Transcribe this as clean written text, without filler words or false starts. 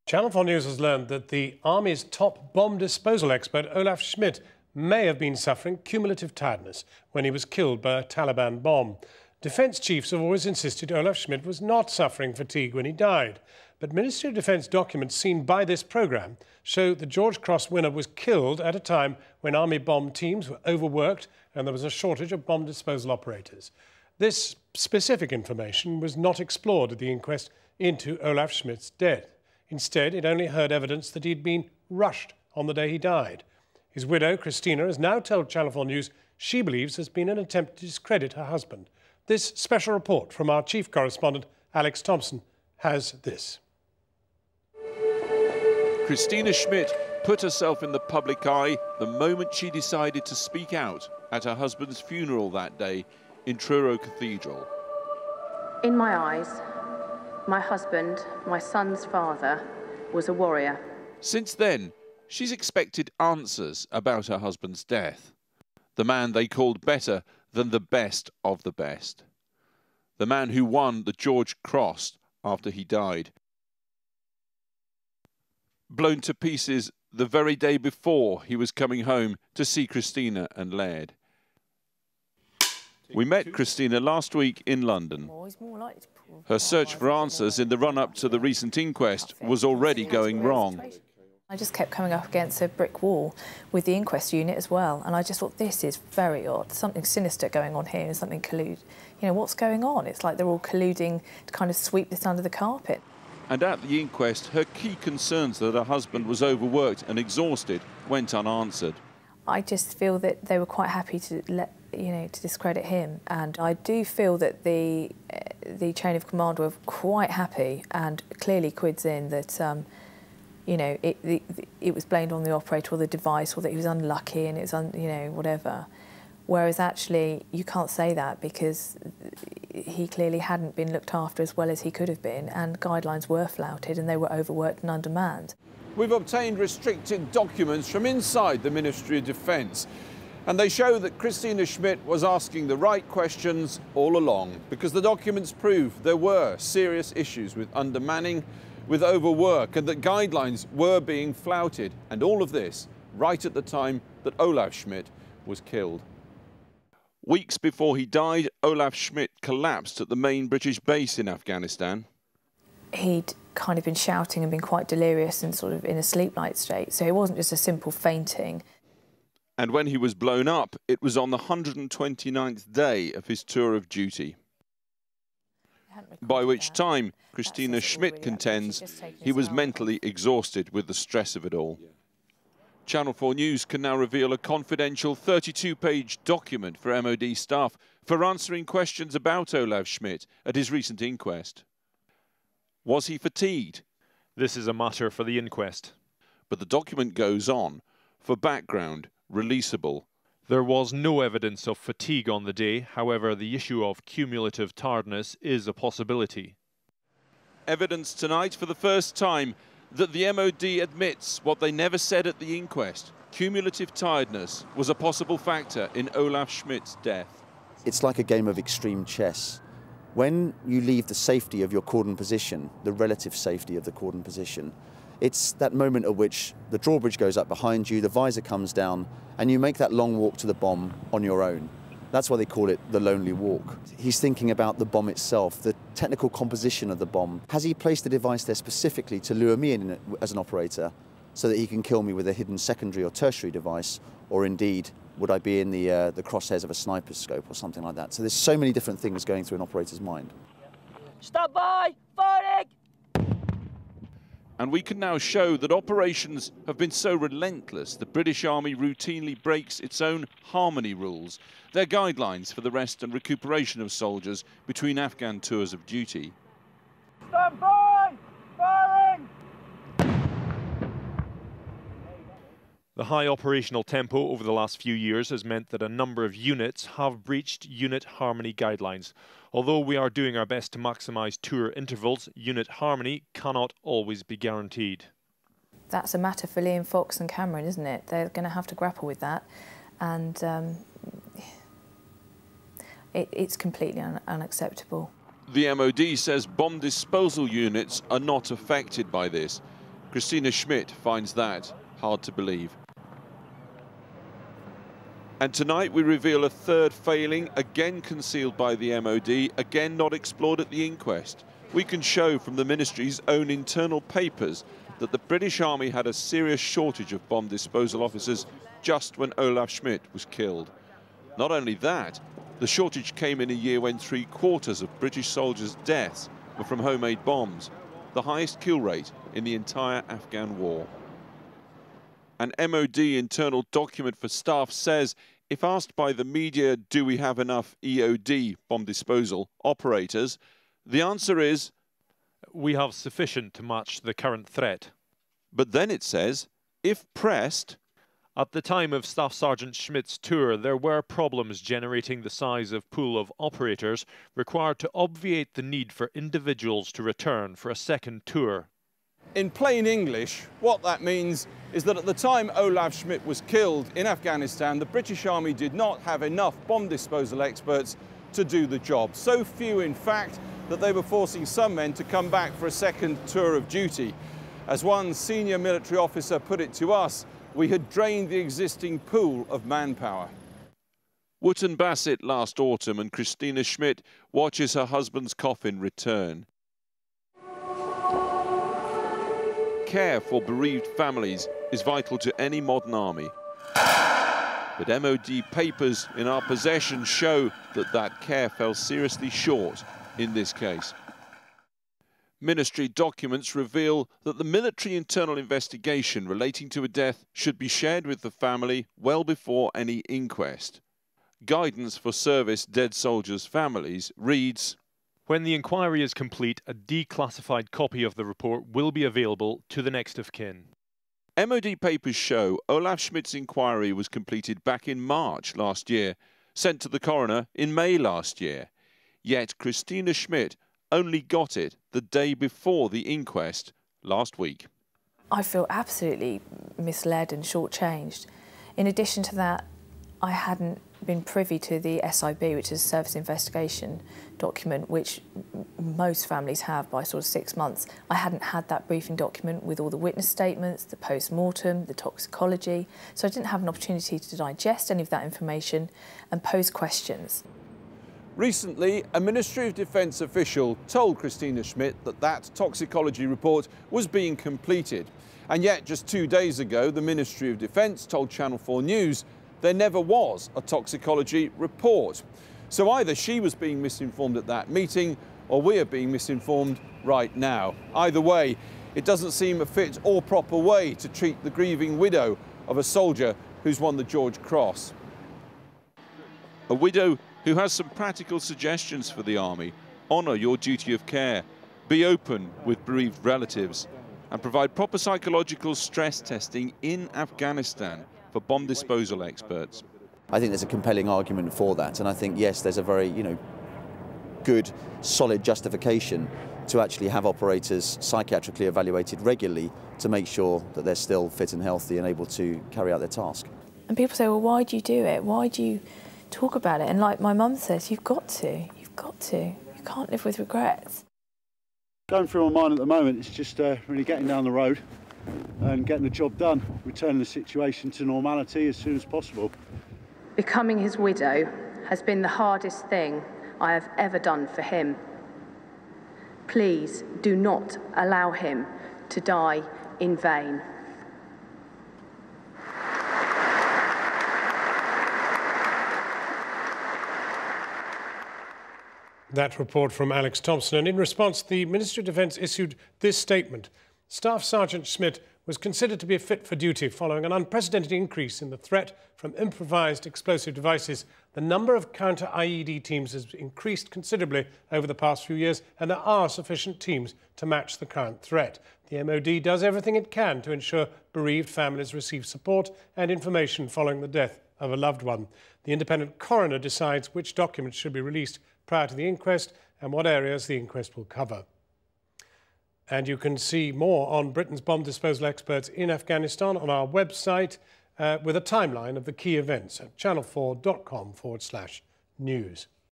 Channel 4 News has learned that the Army's top bomb disposal expert, Olaf Schmid, may have been suffering cumulative tiredness when he was killed by a Taliban bomb. Defence chiefs have always insisted Olaf Schmid was not suffering fatigue when he died. But Ministry of Defence documents seen by this programme show the George Cross winner was killed at a time when Army bomb teams were overworked and there was a shortage of bomb disposal operators. This specific information was not explored at the inquest into Olaf Schmid's death. Instead, it only heard evidence that he'd been rushed on the day he died. His widow, Christina, has now told Channel 4 News she believes there's been an attempt to discredit her husband. This special report from our chief correspondent, Alex Thompson, has this. Christina Schmid put herself in the public eye the moment she decided to speak out at her husband's funeral that day in Truro Cathedral. In my eyes, my husband, my son's father, was a warrior. Since then, she's expected answers about her husband's death. The man they called better than the best of the best. The man who won the George Cross after he died. Blown to pieces the very day before he was coming home to see Christina and Laird. We met Christina last week in London. Her search for answers in the run-up to the recent inquest was already going wrong. I just kept coming up against a brick wall with the inquest unit as well, and I just thought, this is very odd. Something sinister going on here, and something collude. You know, what's going on? It's like they're all colluding to kind of sweep this under the carpet. And at the inquest, her key concerns that her husband was overworked and exhausted went unanswered. I just feel that they were quite happy to to discredit him, and I do feel that the chain of command were quite happy, and clearly quids in that it was blamed on the operator or the device, or that he was unlucky and it was whatever. Whereas actually you can't say that, because he clearly hadn't been looked after as well as he could have been, and guidelines were flouted and they were overworked and undermanned. We've obtained restricted documents from inside the Ministry of Defence, and they show that Christina Schmid was asking the right questions all along, because the documents prove there were serious issues with undermanning, with overwork, and that guidelines were being flouted, and all of this right at the time that Olaf Schmid was killed. Weeks before he died, Olaf Schmid collapsed at the main British base in Afghanistan. He'd kind of been shouting and been quite delirious and sort of in a sleep-like state, so it wasn't just a simple fainting. And when he was blown up, it was on the 129th day of his tour of duty. By which time, Christina Schmid contends he was mentally exhausted with the stress of it all. Channel 4 News can now reveal a confidential 32-page document for MOD staff for answering questions about Olaf Schmid at his recent inquest. Was he fatigued? This is a matter for the inquest. But the document goes on, for background, releasable. There was no evidence of fatigue on the day. However, the issue of cumulative tiredness is a possibility. Evidence tonight for the first time that the MOD admits what they never said at the inquest. Cumulative tiredness was a possible factor in Olaf Schmid's death. It's like a game of extreme chess. When you leave the safety of your cordon position, the relative safety of the cordon position, it's that moment at which the drawbridge goes up behind you, the visor comes down, and you make that long walk to the bomb on your own. That's why they call it the lonely walk. He's thinking about the bomb itself, the technical composition of the bomb. Has he placed the device there specifically to lure me in as an operator so that he can kill me with a hidden secondary or tertiary device? Or indeed, would I be in the crosshairs of a sniper's scope or something like that? So there's so many different things going through an operator's mind. Stand by! Firing! And we can now show that operations have been so relentless the British Army routinely breaks its own harmony rules, their guidelines for the rest and recuperation of soldiers between Afghan tours of duty. Stand by! Firing! The high operational tempo over the last few years has meant that a number of units have breached unit harmony guidelines. Although we are doing our best to maximise tour intervals, unit harmony cannot always be guaranteed. That's a matter for Liam Fox and Cameron, isn't it? They're going to have to grapple with that, and it's completely unacceptable. The MOD says bomb disposal units are not affected by this. Christina Schmid finds that hard to believe. And tonight we reveal a third failing, again concealed by the MOD, again not explored at the inquest. We can show from the ministry's own internal papers that the British Army had a serious shortage of bomb disposal officers just when Olaf Schmid was killed. Not only that, the shortage came in a year when 3/4 of British soldiers' deaths were from homemade bombs, the highest kill rate in the entire Afghan war. An MOD internal document for staff says, if asked by the media, do we have enough EOD bomb disposal operators, the answer is, we have sufficient to match the current threat. But then it says, if pressed. At the time of Staff Sergeant Schmidt's tour, there were problems generating the size of pool of operators required to obviate the need for individuals to return for a second tour. In plain English, what that means is that at the time Olaf Schmid was killed in Afghanistan, the British Army did not have enough bomb disposal experts to do the job. So few, in fact, that they were forcing some men to come back for a second tour of duty. As one senior military officer put it to us, we had drained the existing pool of manpower. Wootton Bassett last autumn, and Christina Schmid watches her husband's coffin return. Care for bereaved families is vital to any modern army. But MOD papers in our possession show that that care fell seriously short in this case. Ministry documents reveal that the military internal investigation relating to a death should be shared with the family well before any inquest. Guidance for service dead soldiers' families reads, when the inquiry is complete, a declassified copy of the report will be available to the next of kin. MOD papers show Olaf Schmidt's inquiry was completed back in March last year, sent to the coroner in May last year. Yet Christina Schmid only got it the day before the inquest last week. I feel absolutely misled and shortchanged. In addition to that, I hadn't been privy to the SIB, which is a service investigation document, which most families have by sort of 6 months. I hadn't had that briefing document with all the witness statements, the post-mortem, the toxicology, so I didn't have an opportunity to digest any of that information and pose questions. Recently, a Ministry of Defence official told Christina Schmid that that toxicology report was being completed. And yet, just 2 days ago, the Ministry of Defence told Channel 4 News there never was a toxicology report. So either she was being misinformed at that meeting, or we are being misinformed right now. Either way, it doesn't seem a fit or proper way to treat the grieving widow of a soldier who's won the George Cross. A widow who has some practical suggestions for the Army. Honour your duty of care, be open with bereaved relatives, and provide proper psychological stress testing in Afghanistan for bomb disposal experts. I think there's a compelling argument for that, and I think, yes, there's a very, good, solid justification to actually have operators psychiatrically evaluated regularly to make sure that they're still fit and healthy and able to carry out their task. And people say, well, why do you do it? Why do you talk about it? And like my mum says, you've got to. You can't live with regrets. Going through my mind at the moment, it's just really getting down the road and getting the job done, returning the situation to normality as soon as possible. Becoming his widow has been the hardest thing I have ever done for him. Please do not allow him to die in vain. That report from Alex Thompson. And in response, the Ministry of Defence issued this statement. Staff Sergeant Schmid was considered to be fit for duty following an unprecedented increase in the threat from improvised explosive devices. The number of counter-IED teams has increased considerably over the past few years, and there are sufficient teams to match the current threat. The MOD does everything it can to ensure bereaved families receive support and information following the death of a loved one. The independent coroner decides which documents should be released prior to the inquest and what areas the inquest will cover. And you can see more on Britain's bomb disposal experts in Afghanistan on our website with a timeline of the key events at channel4.com/news.